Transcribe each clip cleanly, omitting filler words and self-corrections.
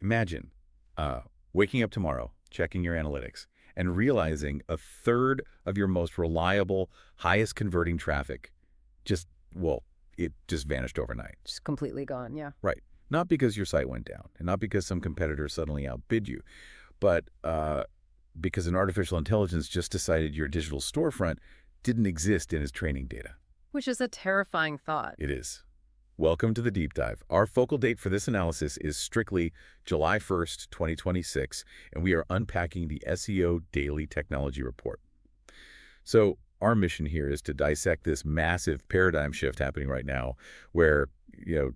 Imagine waking up tomorrow, checking your analytics, and realizing a third of your most reliable, highest converting traffic just, well, it just vanished overnight. Just completely gone, yeah. Right. Not because your site went down, and not because some competitor suddenly outbid you, but because an artificial intelligence just decided your digital storefront didn't exist in its training data. Which is a terrifying thought. It is. Welcome to the deep dive. Our focal date for this analysis is strictly July 1st, 2026, and we are unpacking the SEO Daily Technology Report. So our mission here is to dissect this massive paradigm shift happening right now where,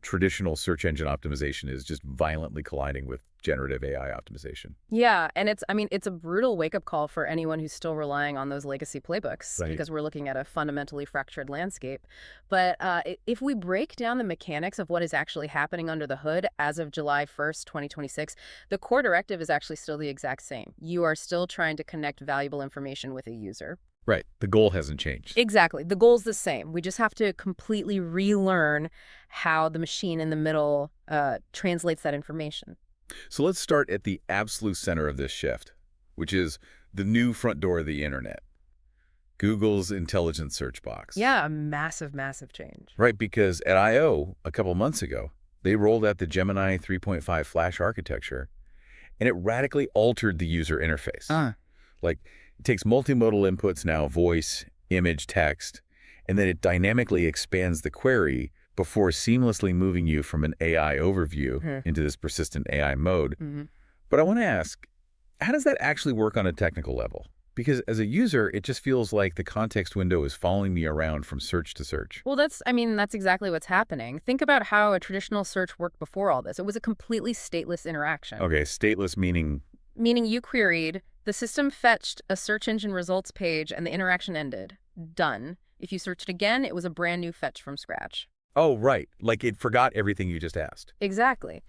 traditional search engine optimization is just violently colliding with generative AI optimization. Yeah, and it's a brutal wake-up call for anyone who's still relying on those legacy playbooks, Right. because we're looking at a fundamentally fractured landscape. But if we break down the mechanics of what is actually happening under the hood as of July 1st, 2026, the core directive is actually still the exact same. You are still trying to connect valuable information with a user. Right. The goal hasn't changed. Exactly. The goal's the same. We just have to completely relearn how the machine in the middle translates that information. So let's start at the absolute center of this shift, which is the new front door of the internet, Google's intelligent search box. Yeah, a massive, massive change. Right, because at I/O a couple months ago, they rolled out the Gemini 3.5 Flash architecture, and it radically altered the user interface. Like, it takes multimodal inputs now, voice, image, text, and then it dynamically expands the query before seamlessly moving you from an AI overview into this persistent AI mode. But I want to ask, how does that actually work on a technical level? Because as a user, it just feels like the context window is following me around from search to search. Well, that's exactly what's happening. Think about how a traditional search worked before all this. It was a completely stateless interaction. Okay, stateless meaning? Meaning you queried, the system fetched a search engine results page, and the interaction ended. Done. If you searched again, it was a brand new fetch from scratch. Oh, right. Like it forgot everything you just asked. Exactly.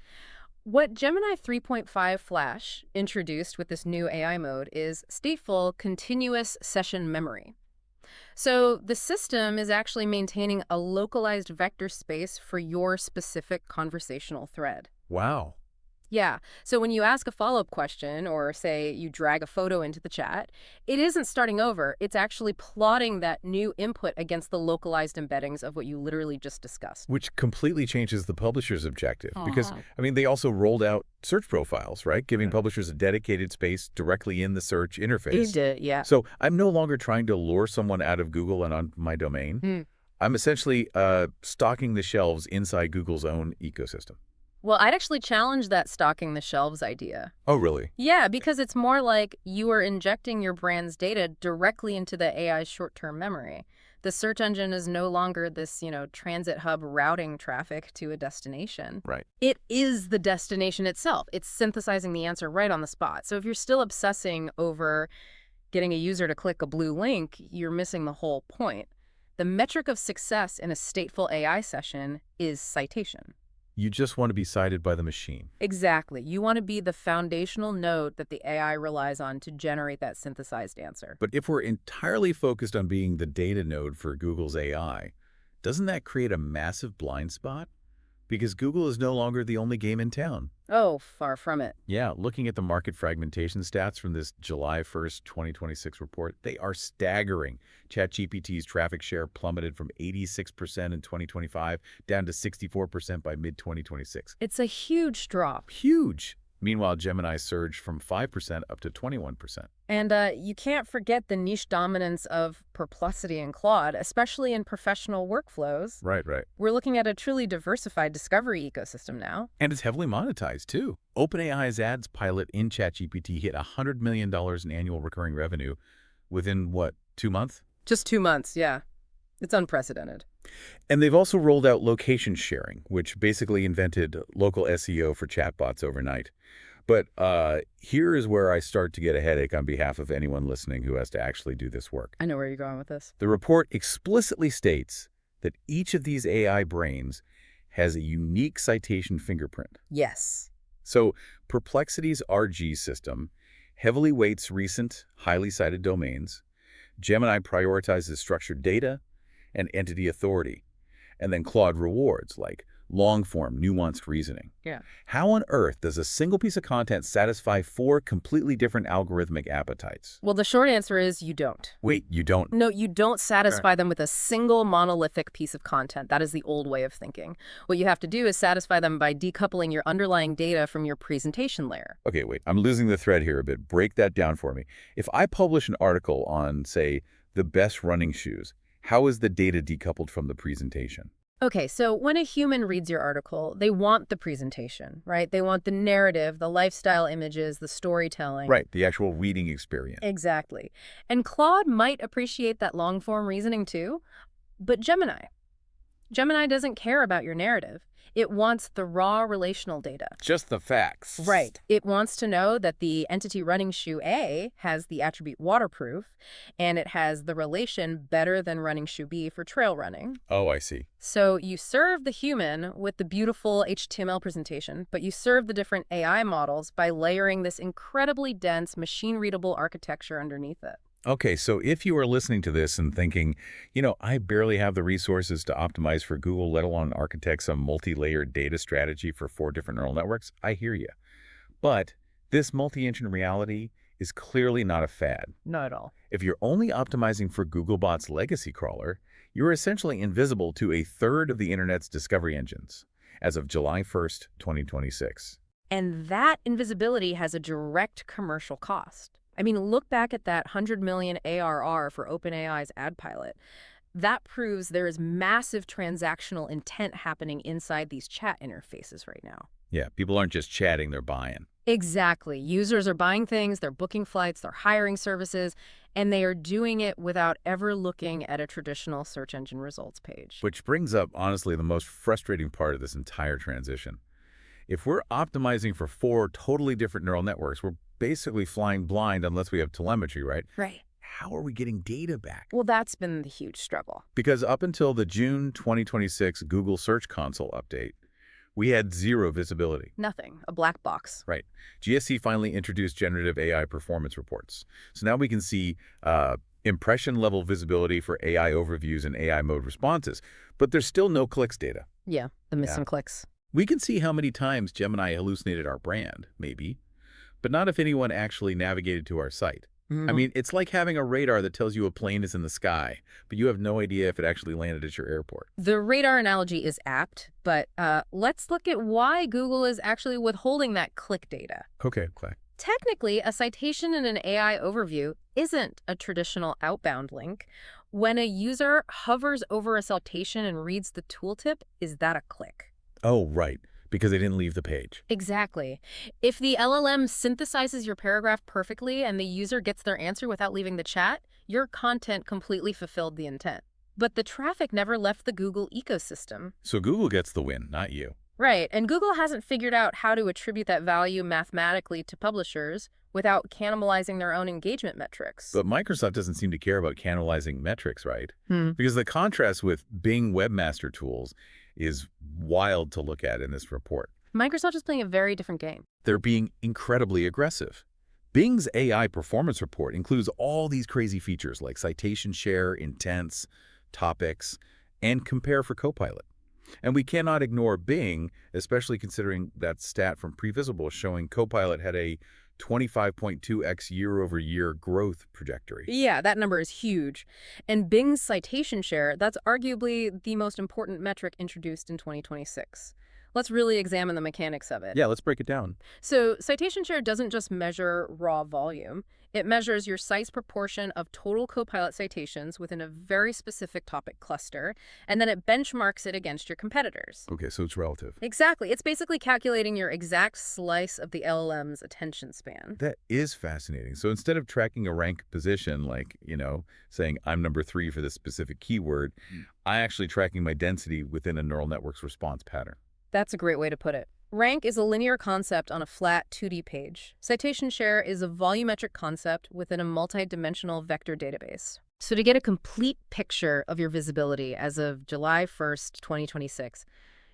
What Gemini 3.5 Flash introduced with this new AI mode is stateful continuous session memory. So the system is actually maintaining a localized vector space for your specific conversational thread. Wow. Yeah. So when you ask a follow-up question or, say, you drag a photo into the chat, it isn't starting over. It's actually plotting that new input against the localized embeddings of what you literally just discussed. Which completely changes the publisher's objective. Because, they also rolled out search profiles, right? Giving publishers a dedicated space directly in the search interface. It did, yeah. So I'm no longer trying to lure someone out of Google and on my domain. I'm essentially stocking the shelves inside Google's own ecosystem. Well, I'd actually challenge that stocking the shelves idea. Oh, really? Yeah, because it's more like you are injecting your brand's data directly into the AI's short-term memory. The search engine is no longer this, transit hub routing traffic to a destination. Right. It is the destination itself. It's synthesizing the answer right on the spot. So if you're still obsessing over getting a user to click a blue link, you're missing the whole point. The metric of success in a stateful AI session is citation. You just want to be cited by the machine. Exactly. You want to be the foundational node that the AI relies on to generate that synthesized answer. But if we're entirely focused on being the data node for Google's AI, doesn't that create a massive blind spot? Because Google is no longer the only game in town. Oh, far from it. Yeah, looking at the market fragmentation stats from this July 1st, 2026 report, they are staggering. ChatGPT's traffic share plummeted from 86% in 2025 down to 64% by mid-2026. It's a huge drop. Huge. Meanwhile, Gemini surged from 5% up to 21%. And you can't forget the niche dominance of Perplexity and Claude, especially in professional workflows. Right. We're looking at a truly diversified discovery ecosystem now. And it's heavily monetized, too. OpenAI's ads pilot in ChatGPT hit $100 million in annual recurring revenue within, 2 months? Just 2 months, yeah. It's unprecedented. And they've also rolled out location sharing, which basically invented local SEO for chatbots overnight. But here is where I start to get a headache on behalf of anyone listening who has to actually do this work. I know where you're going with this. The report explicitly states that each of these AI brains has a unique citation fingerprint. Yes. So Perplexity's RG system heavily weights recent, highly cited domains. Gemini prioritizes structured data and entity authority. And then Claude rewards, like long-form, nuanced reasoning. Yeah. How on earth does a single piece of content satisfy four completely different algorithmic appetites? Well, the short answer is you don't. Wait, you don't? No, you don't satisfy them with a single monolithic piece of content. That is the old way of thinking. What you have to do is satisfy them by decoupling your underlying data from your presentation layer. Okay, wait, I'm losing the thread here a bit. Break that down for me. If I publish an article on, say, the best running shoes, how is the data decoupled from the presentation? Okay, so when a human reads your article, they want the presentation, right? They want the narrative, the lifestyle images, the storytelling. Right, the actual reading experience. Exactly. And Claude might appreciate that long-form reasoning too, but Gemini doesn't care about your narrative. It wants the raw relational data. Just the facts. Right. It wants to know that the entity running shoe A has the attribute waterproof, and it has the relation better than running shoe B for trail running. Oh, I see. So you serve the human with the beautiful HTML presentation, but you serve the different AI models by layering this incredibly dense, machine-readable architecture underneath it. Okay, so if you are listening to this and thinking, I barely have the resources to optimize for Google, let alone architect some multi-layered data strategy for 4 different neural networks, I hear you. But this multi-engine reality is clearly not a fad. Not at all. If you're only optimizing for Googlebot's legacy crawler, you're essentially invisible to a third of the Internet's discovery engines as of July 1st, 2026. And that invisibility has a direct commercial cost. I mean, look back at that 100 million ARR for OpenAI's ad pilot. That proves there is massive transactional intent happening inside these chat interfaces right now. Yeah, people aren't just chatting, they're buying. Exactly. Users are buying things, they're booking flights, they're hiring services, and they are doing it without ever looking at a traditional search engine results page. Which brings up, honestly, the most frustrating part of this entire transition. If we're optimizing for 4 totally different neural networks, we're basically flying blind unless we have telemetry, right? Right. How are we getting data back? Well, that's been the huge struggle. Because up until the June 2026 Google Search Console update, we had 0 visibility. Nothing. A black box. Right. GSC finally introduced Generative AI Performance Reports. So now we can see impression-level visibility for AI overviews and AI mode responses, but there's still no clicks data. Yeah, the missing clicks. We can see how many times Gemini hallucinated our brand, maybe, but not if anyone actually navigated to our site. I mean, it's like having a radar that tells you a plane is in the sky, but you have no idea if it actually landed at your airport. The radar analogy is apt, but let's look at why Google is actually withholding that click data. Okay. Technically, a citation in an AI overview isn't a traditional outbound link. When a user hovers over a citation and reads the tooltip, is that a click? Oh, right, because they didn't leave the page. Exactly. If the LLM synthesizes your paragraph perfectly and the user gets their answer without leaving the chat, your content completely fulfilled the intent. But the traffic never left the Google ecosystem. So Google gets the win, not you. Right, and Google hasn't figured out how to attribute that value mathematically to publishers without cannibalizing their own engagement metrics. But Microsoft doesn't seem to care about cannibalizing metrics, right? Because the contrast with Bing Webmaster Tools is wild to look at in this report. Microsoft is playing a very different game. They're being incredibly aggressive. Bing's AI performance report includes all these crazy features like citation share, intents, topics, and compare for Copilot. And we cannot ignore Bing, especially considering that stat from Previsible showing Copilot had a 25.2x year-over-year growth trajectory. Yeah, that number is huge. And Bing's citation share, that's arguably the most important metric introduced in 2026. Let's really examine the mechanics of it. Yeah, let's break it down. So citation share doesn't just measure raw volume. It measures your site's proportion of total Copilot citations within a very specific topic cluster, and then it benchmarks it against your competitors. Okay, so it's relative. Exactly. It's basically calculating your exact slice of the LLM's attention span. That is fascinating. So instead of tracking a rank position, like, saying I'm number 3 for this specific keyword, I'm actually tracking my density within a neural network's response pattern. That's a great way to put it. Rank is a linear concept on a flat 2D page. Citation share is a volumetric concept within a multi-dimensional vector database. So to get a complete picture of your visibility as of July 1st, 2026,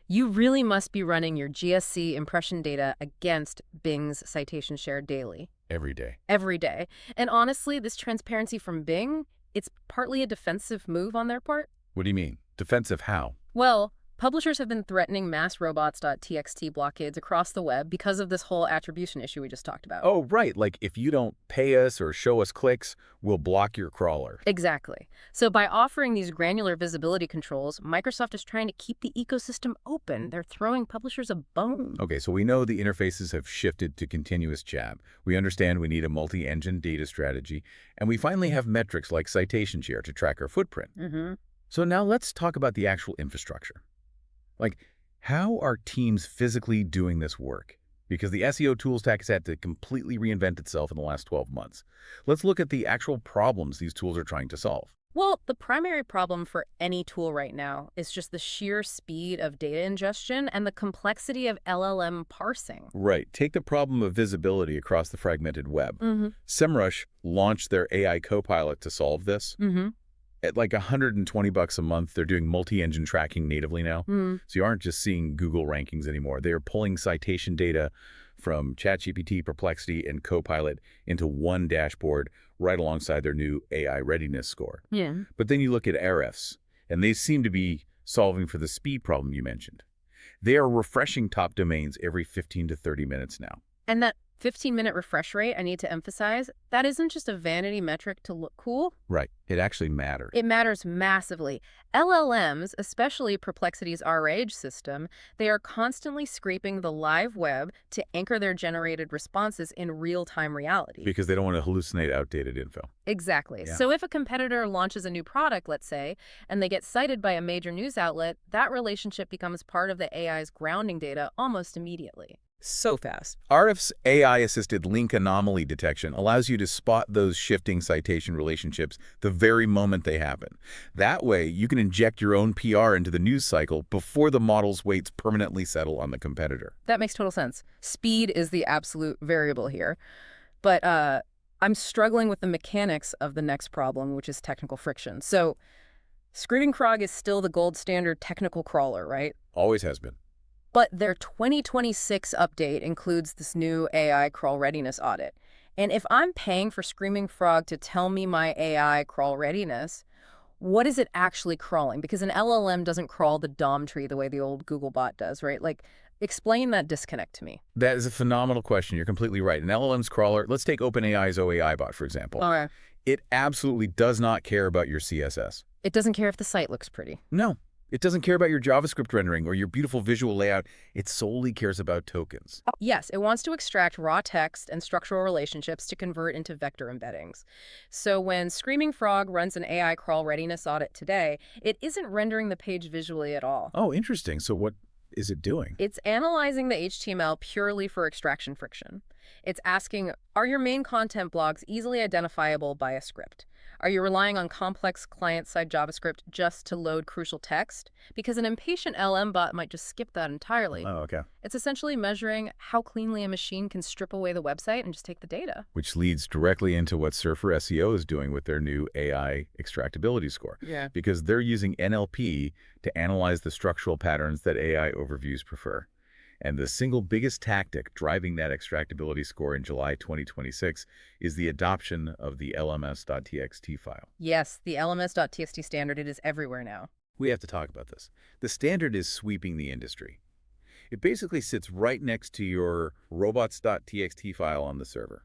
you really must be running your GSC impression data against Bing's citation share daily. Every day. Every day. And honestly, this transparency from Bing, it's partly a defensive move on their part. What do you mean? Defensive how? Well, Publishers have been threatening mass robots.txt blockades across the web because of this whole attribution issue we just talked about. Oh, right. Like if you don't pay us or show us clicks, we'll block your crawler. Exactly. So by offering these granular visibility controls, Microsoft is trying to keep the ecosystem open. They're throwing publishers a bone. Okay, so we know the interfaces have shifted to continuous jab. We understand we need a multi-engine data strategy, and we finally have metrics like citation share to track our footprint. So now let's talk about the actual infrastructure. Like, how are teams physically doing this work? Because the SEO tool stack has had to completely reinvent itself in the last 12 months. Let's look at the actual problems these tools are trying to solve. Well, the primary problem for any tool right now is just the sheer speed of data ingestion and the complexity of LLM parsing. Right. Take the problem of visibility across the fragmented web. Semrush launched their AI Copilot to solve this. At like $120 a month, they're doing multi-engine tracking natively now. So you aren't just seeing Google rankings anymore. They are pulling citation data from ChatGPT, Perplexity, and Copilot into one dashboard right alongside their new AI Readiness Score. But then you look at Ahrefs, and they seem to be solving for the speed problem you mentioned. They are refreshing top domains every 15 to 30 minutes now. And that 15-minute refresh rate, I need to emphasize, that isn't just a vanity metric to look cool. Right. It actually matters. It matters massively. LLMs, especially Perplexity's RAge system, they are constantly scraping the live web to anchor their generated responses in real-time reality. Because they don't want to hallucinate outdated info. Exactly. Yeah. So if a competitor launches a new product, let's say, and they get cited by a major news outlet, that relationship becomes part of the AI's grounding data almost immediately. So fast. Ahrefs' AI-assisted link anomaly detection allows you to spot those shifting citation relationships the very moment they happen. That way, you can inject your own PR into the news cycle before the model's weights permanently settle on the competitor. That makes total sense. Speed is the absolute variable here. But I'm struggling with the mechanics of the next problem, which is technical friction. So Screaming Frog is still the gold standard technical crawler, right? Always has been. But their 2026 update includes this new AI crawl readiness audit. And if I'm paying for Screaming Frog to tell me my AI crawl readiness, what is it actually crawling? Because an LLM doesn't crawl the DOM tree the way the old Google bot does, right? Like, explain that disconnect to me. That is a phenomenal question. You're completely right. An LLM's crawler, let's take OpenAI's OAI bot, for example. All right. It absolutely does not care about your CSS. It doesn't care if the site looks pretty. No. It doesn't care about your JavaScript rendering or your beautiful visual layout. It solely cares about tokens. Yes, it wants to extract raw text and structural relationships to convert into vector embeddings. So when Screaming Frog runs an AI crawl readiness audit today, it isn't rendering the page visually at all. Oh, interesting. So what is it doing? It's analyzing the HTML purely for extraction friction. It's asking, are your main content blogs easily identifiable by a script? Are you relying on complex client-side JavaScript just to load crucial text? Because an impatient LM bot might just skip that entirely. Oh, okay. It's essentially measuring how cleanly a machine can strip away the website and just take the data. Which leads directly into what Surfer SEO is doing with their new AI extractability score. Yeah. Because they're using NLP to analyze the structural patterns that AI overviews prefer. And the single biggest tactic driving that extractability score in July 2026 is the adoption of the lms.txt file. Yes, the lms.txt standard, it is everywhere now. We have to talk about this. The standard is sweeping the industry. It basically sits right next to your robots.txt file on the server.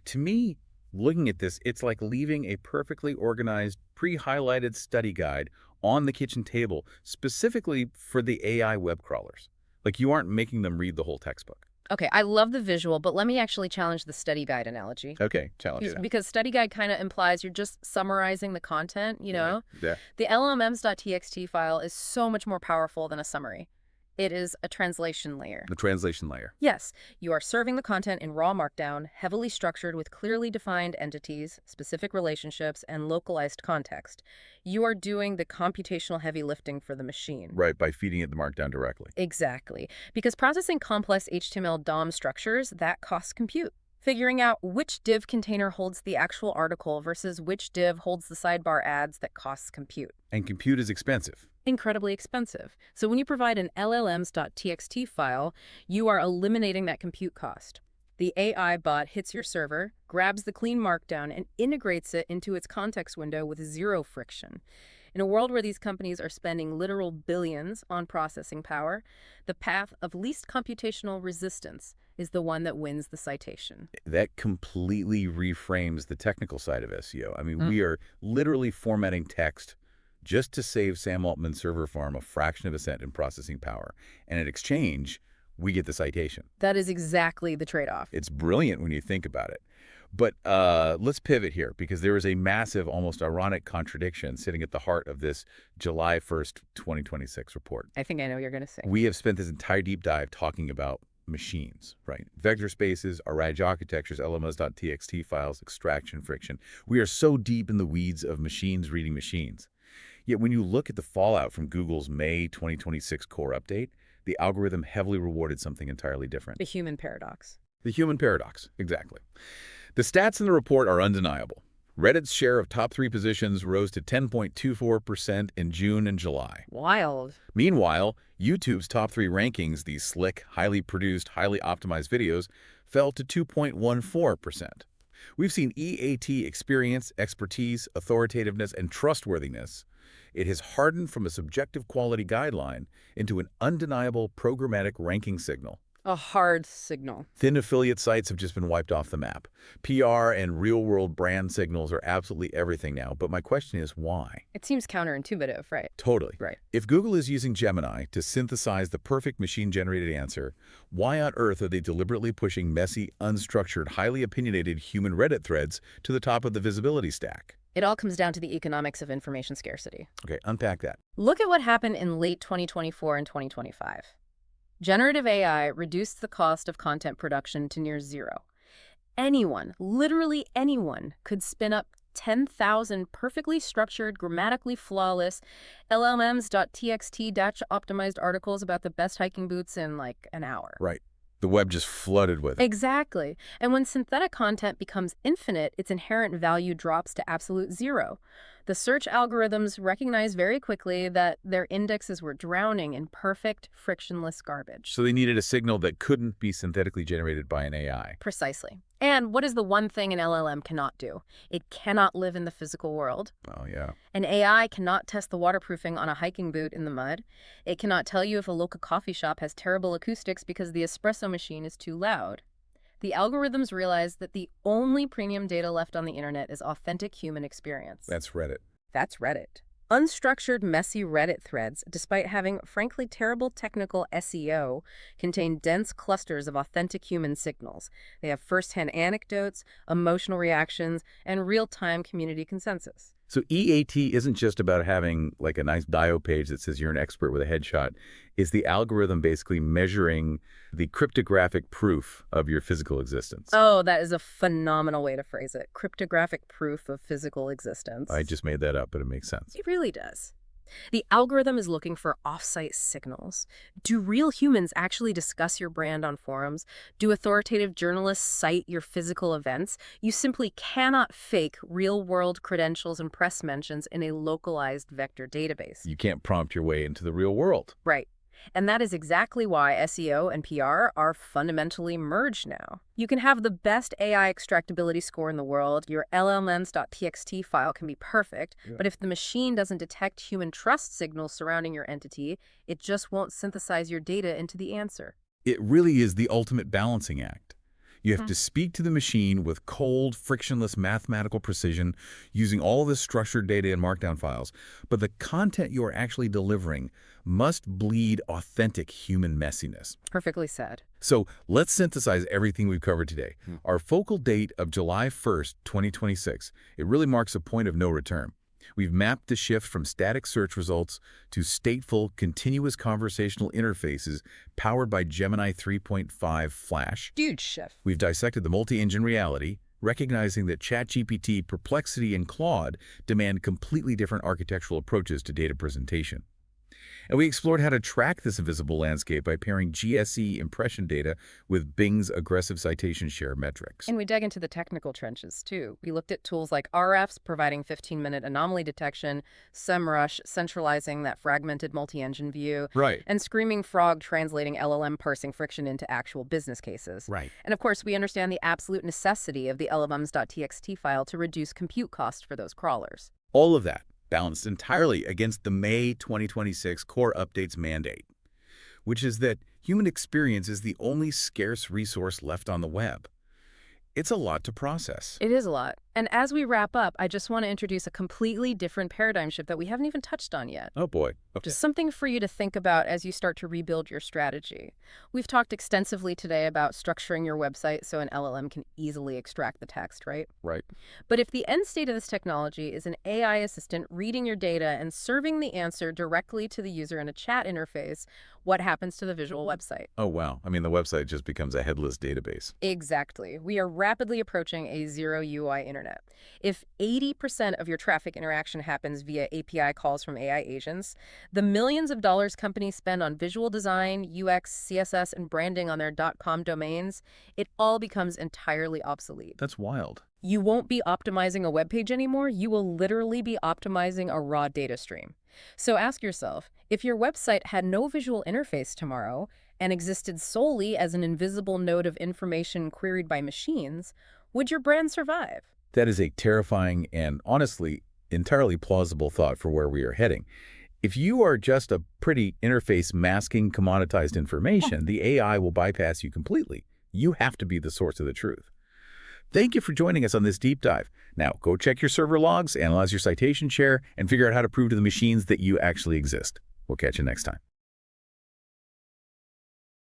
To me, looking at this, it's like leaving a perfectly organized, pre-highlighted study guide on the kitchen table, specifically for the AI web crawlers. Like you aren't making them read the whole textbook. Okay, I love the visual, but let me actually challenge the study guide analogy. Okay, challenge it. Because study guide kind of implies you're just summarizing the content, you know? Yeah. The lms.txt file is so much more powerful than a summary. It is a translation layer. The translation layer. Yes, you are serving the content in raw markdown, heavily structured with clearly defined entities, specific relationships, and localized context. You are doing the computational heavy lifting for the machine. Right, by feeding it the markdown directly. Exactly. Because processing complex HTML DOM structures, that costs compute. Figuring out which div container holds the actual article versus which div holds the sidebar ads, that costs compute. And compute is expensive. Incredibly expensive. So when you provide an llms.txt file, you are eliminating that compute cost. The AI bot hits your server, grabs the clean markdown, and integrates it into its context window with zero friction. In a world where these companies are spending literal billions on processing power, the path of least computational resistance is the one that wins the citation. That completely reframes the technical side of SEO. I mean, we are literally formatting text just to save Sam Altman's server farm a fraction of a cent in processing power. And in exchange, we get the citation. That is exactly the trade-off. It's brilliant when you think about it. But let's pivot here, because there is a massive, almost ironic contradiction sitting at the heart of this July 1st, 2026 report. I think I know what you're going to say. We have spent this entire deep dive talking about machines, right? Vector spaces, array architectures, LMS.txt files, extraction, friction. We are so deep in the weeds of machines reading machines. Yet when you look at the fallout from Google's May 2026 core update, the algorithm heavily rewarded something entirely different. The human paradox. The human paradox, exactly. The stats in the report are undeniable. Reddit's share of top 3 positions rose to 10.24% in June and July. Wild. Meanwhile, YouTube's top 3 rankings, these slick, highly produced, highly optimized videos, fell to 2.14%. We've seen EAT experience, expertise, authoritativeness, and trustworthiness. It has hardened from a subjective quality guideline into an undeniable programmatic ranking signal. A hard signal. Thin affiliate sites have just been wiped off the map. PR and real-world brand signals are absolutely everything now, but my question is why? It seems counterintuitive, right? Totally. Right. If Google is using Gemini to synthesize the perfect machine-generated answer, why on earth are they deliberately pushing messy, unstructured, highly opinionated human Reddit threads to the top of the visibility stack? It all comes down to the economics of information scarcity. Okay, unpack that. Look at what happened in late 2024 and 2025. Generative AI reduced the cost of content production to near zero. Anyone, literally anyone, could spin up 10,000 perfectly structured, grammatically flawless LLMs.txt-optimized articles about the best hiking boots in like an hour. Right. The web just flooded with it. Exactly. And when synthetic content becomes infinite, its inherent value drops to absolute zero. The search algorithms recognized very quickly that their indexes were drowning in perfect, frictionless garbage. So they needed a signal that couldn't be synthetically generated by an AI. Precisely. And what is the one thing an LLM cannot do? It cannot live in the physical world. Oh, yeah. An AI cannot test the waterproofing on a hiking boot in the mud. It cannot tell you if a local coffee shop has terrible acoustics because the espresso machine is too loud. The algorithms realize that the only premium data left on the internet is authentic human experience. That's Reddit. That's Reddit. Unstructured, messy Reddit threads, despite having frankly terrible technical SEO, contain dense clusters of authentic human signals. They have first-hand anecdotes, emotional reactions, and real-time community consensus. So EAT isn't just about having like a nice bio page that says you're an expert with a headshot. Is the algorithm basically measuring the cryptographic proof of your physical existence? Oh, that is a phenomenal way to phrase it. Cryptographic proof of physical existence. I just made that up, but it makes sense. It really does. The algorithm is looking for off-site signals. Do real humans actually discuss your brand on forums? Do authoritative journalists cite your physical events? You simply cannot fake real-world credentials and press mentions in a localized vector database. You can't prompt your way into the real world. Right. And that is exactly why SEO and PR are fundamentally merged now. You can have the best AI extractability score in the world, your LLMs.txt file can be perfect, but if the machine doesn't detect human trust signals surrounding your entity, it just won't synthesize your data into the answer. It really is the ultimate balancing act. You have to speak to the machine with cold, frictionless mathematical precision using all of this structured data and markdown files. But the content you are actually delivering must bleed authentic human messiness. Perfectly said. So let's synthesize everything we've covered today. Our focal date of July 1st, 2026, it really marks a point of no return. We've mapped the shift from static search results to stateful, continuous conversational interfaces powered by Gemini 3.5 Flash. Huge shift. We've dissected the multi-engine reality, recognizing that ChatGPT, Perplexity, and Claude demand completely different architectural approaches to data presentation. And we explored how to track this invisible landscape by pairing GSE impression data with Bing's aggressive citation share metrics. And we dug into the technical trenches, too. We looked at tools like RFs, providing 15-minute anomaly detection, Semrush, centralizing that fragmented multi-engine view, Right. and Screaming Frog translating LLM parsing friction into actual business cases. Right. And of course, we understand the absolute necessity of the LLMs.txt file to reduce compute cost for those crawlers. All of that balanced entirely against the May 2026 Core Updates mandate, which is that human experience is the only scarce resource left on the web. It's a lot to process. It is a lot. And as we wrap up, I just want to introduce a completely different paradigm shift that we haven't even touched on yet. Oh boy. Okay. Just something for you to think about as you start to rebuild your strategy. We've talked extensively today about structuring your website so an LLM can easily extract the text, right? Right. But if the end state of this technology is an AI assistant reading your data and serving the answer directly to the user in a chat interface, what happens to the visual website? Oh wow. I mean, the website just becomes a headless database. Exactly. We are rapidly approaching a zero UI internet. If 80% of your traffic interaction happens via API calls from AI agents, the millions of dollars companies spend on visual design, UX, CSS, and branding on their .com domains, it all becomes entirely obsolete. That's wild. You won't be optimizing a web page anymore. You will literally be optimizing a raw data stream. So ask yourself, if your website had no visual interface tomorrow and existed solely as an invisible node of information queried by machines, would your brand survive? That is a terrifying and, honestly, entirely plausible thought for where we are heading. If you are just a pretty interface masking commoditized information, the AI will bypass you completely. You have to be the source of the truth. Thank you for joining us on this deep dive. Now, go check your server logs, analyze your citation share, and figure out how to prove to the machines that you actually exist. We'll catch you next time.